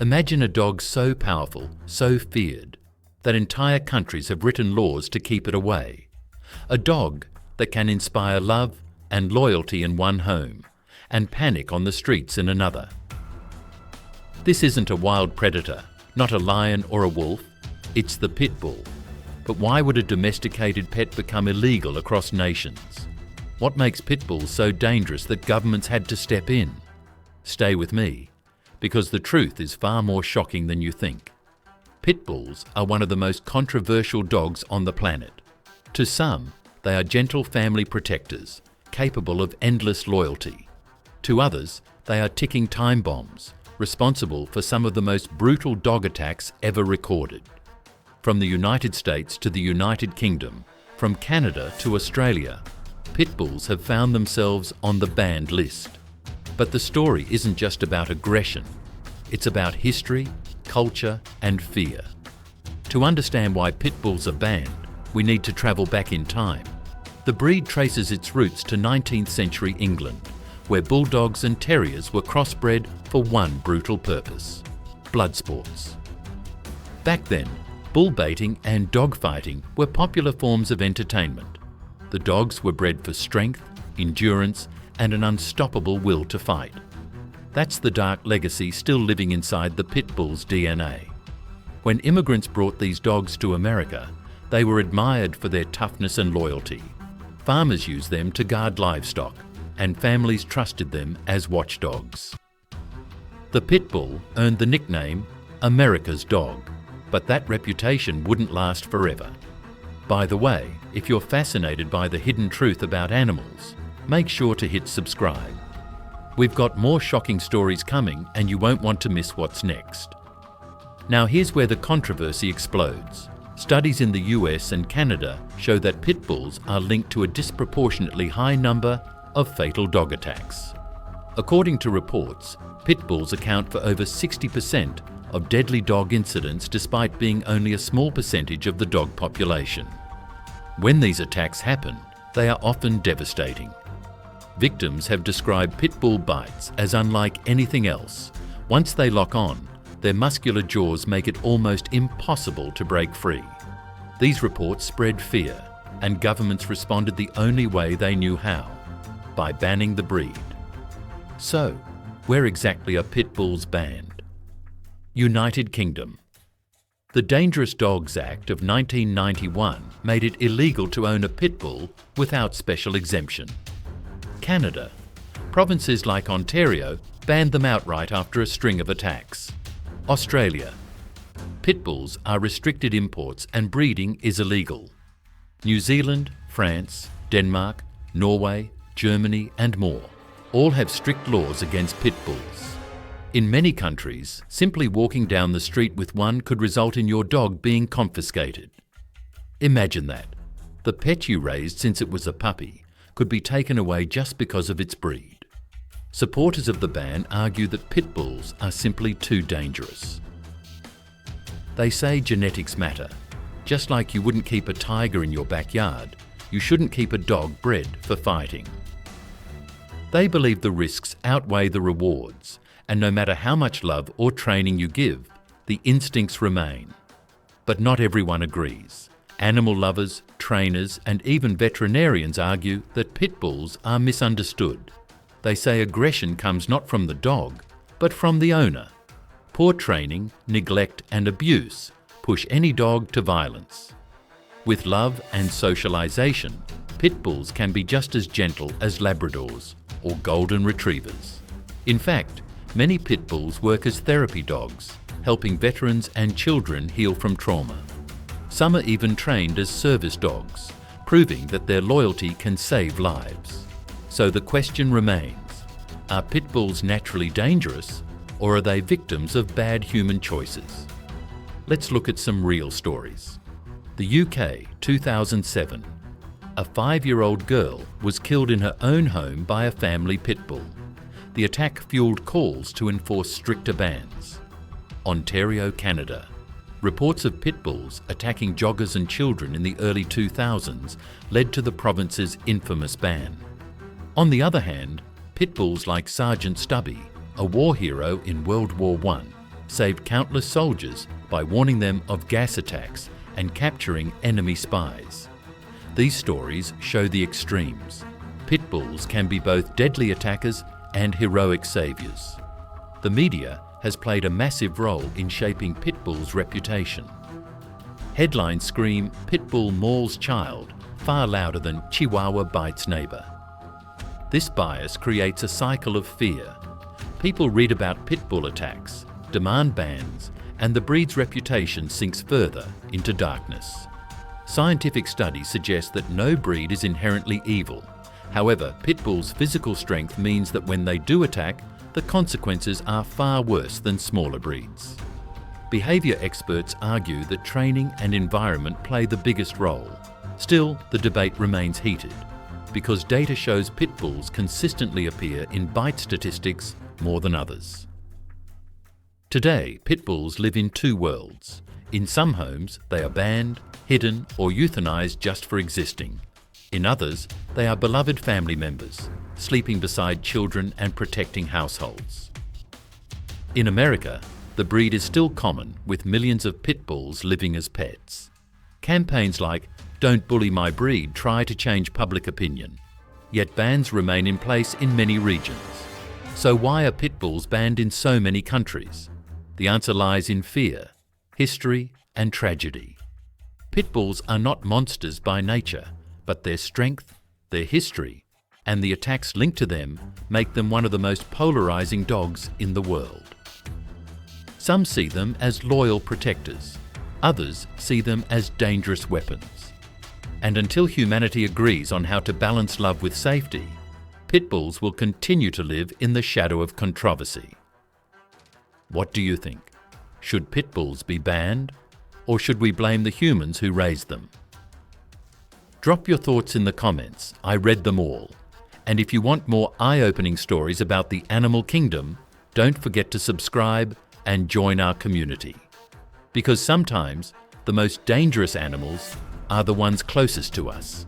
Imagine a dog so powerful, so feared, that entire countries have written laws to keep it away. A dog that can inspire love and loyalty in one home and panic on the streets in another. This isn't a wild predator, not a lion or a wolf, it's the pit bull. But why would a domesticated pet become illegal across nations? What makes pit bulls so dangerous that governments had to step in? Stay with me, because the truth is far more shocking than you think. Pit bulls are one of the most controversial dogs on the planet. To some, they are gentle family protectors, capable of endless loyalty. To others, they are ticking time bombs, responsible for some of the most brutal dog attacks ever recorded. From the United States to the United Kingdom, from Canada to Australia, pit bulls have found themselves on the banned list. But the story isn't just about aggression. It's about history, culture, and fear. To understand why pit bulls are banned, we need to travel back in time. The breed traces its roots to 19th century England, where bulldogs and terriers were crossbred for one brutal purpose: blood sports. Back then, bull baiting and dog fighting were popular forms of entertainment. The dogs were bred for strength, endurance, and an unstoppable will to fight. That's the dark legacy still living inside the pit bull's DNA. When immigrants brought these dogs to America, they were admired for their toughness and loyalty. Farmers used them to guard livestock, and families trusted them as watchdogs. The pit bull earned the nickname America's dog, but that reputation wouldn't last forever. By the way, if you're fascinated by the hidden truth about animals, make sure to hit subscribe. We've got more shocking stories coming, and you won't want to miss what's next. Now here's where the controversy explodes. Studies in the US and Canada show that pit bulls are linked to a disproportionately high number of fatal dog attacks. According to reports, pit bulls account for over 60% of deadly dog incidents, despite being only a small percentage of the dog population. When these attacks happen, they are often devastating. Victims have described pit bull bites as unlike anything else. Once they lock on, their muscular jaws make it almost impossible to break free. These reports spread fear, and governments responded the only way they knew how: by banning the breed. So, where exactly are pit bulls banned? United Kingdom. The Dangerous Dogs Act of 1991 made it illegal to own a pit bull without special exemption. Canada. Provinces like Ontario banned them outright after a string of attacks. Australia. Pit bulls are restricted imports and breeding is illegal. New Zealand, France, Denmark, Norway, Germany, and more all have strict laws against pit bulls. In many countries, simply walking down the street with one could result in your dog being confiscated. Imagine that. The pet you raised since it was a puppy could be taken away just because of its breed. Supporters of the ban argue that pit bulls are simply too dangerous. They say genetics matter. Just like you wouldn't keep a tiger in your backyard, you shouldn't keep a dog bred for fighting. They believe the risks outweigh the rewards, and no matter how much love or training you give, the instincts remain. But not everyone agrees. Animal lovers, trainers, and even veterinarians argue that pit bulls are misunderstood. They say aggression comes not from the dog, but from the owner. Poor training, neglect, and abuse push any dog to violence. With love and socialization, pit bulls can be just as gentle as Labradors or Golden Retrievers. In fact, many pit bulls work as therapy dogs, helping veterans and children heal from trauma. Some are even trained as service dogs, proving that their loyalty can save lives. So the question remains, are pit bulls naturally dangerous, or are they victims of bad human choices? Let's look at some real stories. The UK, 2007. A 5-year-old girl was killed in her own home by a family pit bull. The attack fueled calls to enforce stricter bans. Ontario, Canada. Reports of pit bulls attacking joggers and children in the early 2000s led to the province's infamous ban. On the other hand, pit bulls like Sergeant Stubby, a war hero in World War I, saved countless soldiers by warning them of gas attacks and capturing enemy spies. These stories show the extremes. Pit bulls can be both deadly attackers and heroic saviors. The media has played a massive role in shaping Pitbull's reputation. Headlines scream "Pitbull mauls child" far louder than "Chihuahua bites neighbour." This bias creates a cycle of fear. People read about Pitbull attacks, demand bans, and the breed's reputation sinks further into darkness. Scientific studies suggest that no breed is inherently evil. However, Pitbull's physical strength means that when they do attack, the consequences are far worse than smaller breeds. Behaviour experts argue that training and environment play the biggest role. Still, the debate remains heated, because data shows pit bulls consistently appear in bite statistics more than others. Today, pit bulls live in two worlds. In some homes, they are banned, hidden, or euthanized just for existing. In others, they are beloved family members, sleeping beside children and protecting households. In America, the breed is still common, with millions of pit bulls living as pets. Campaigns like "Don't bully my breed" try to change public opinion, yet bans remain in place in many regions. So why are pit bulls banned in so many countries? The answer lies in fear, history, and tragedy. Pit bulls are not monsters by nature, but their strength, their history, and the attacks linked to them make them one of the most polarizing dogs in the world. Some see them as loyal protectors. Others see them as dangerous weapons. And until humanity agrees on how to balance love with safety, pit bulls will continue to live in the shadow of controversy. What do you think? Should pit bulls be banned, or should we blame the humans who raised them? Drop your thoughts in the comments. I read them all. And if you want more eye-opening stories about the animal kingdom, don't forget to subscribe and join our community. Because sometimes the most dangerous animals are the ones closest to us.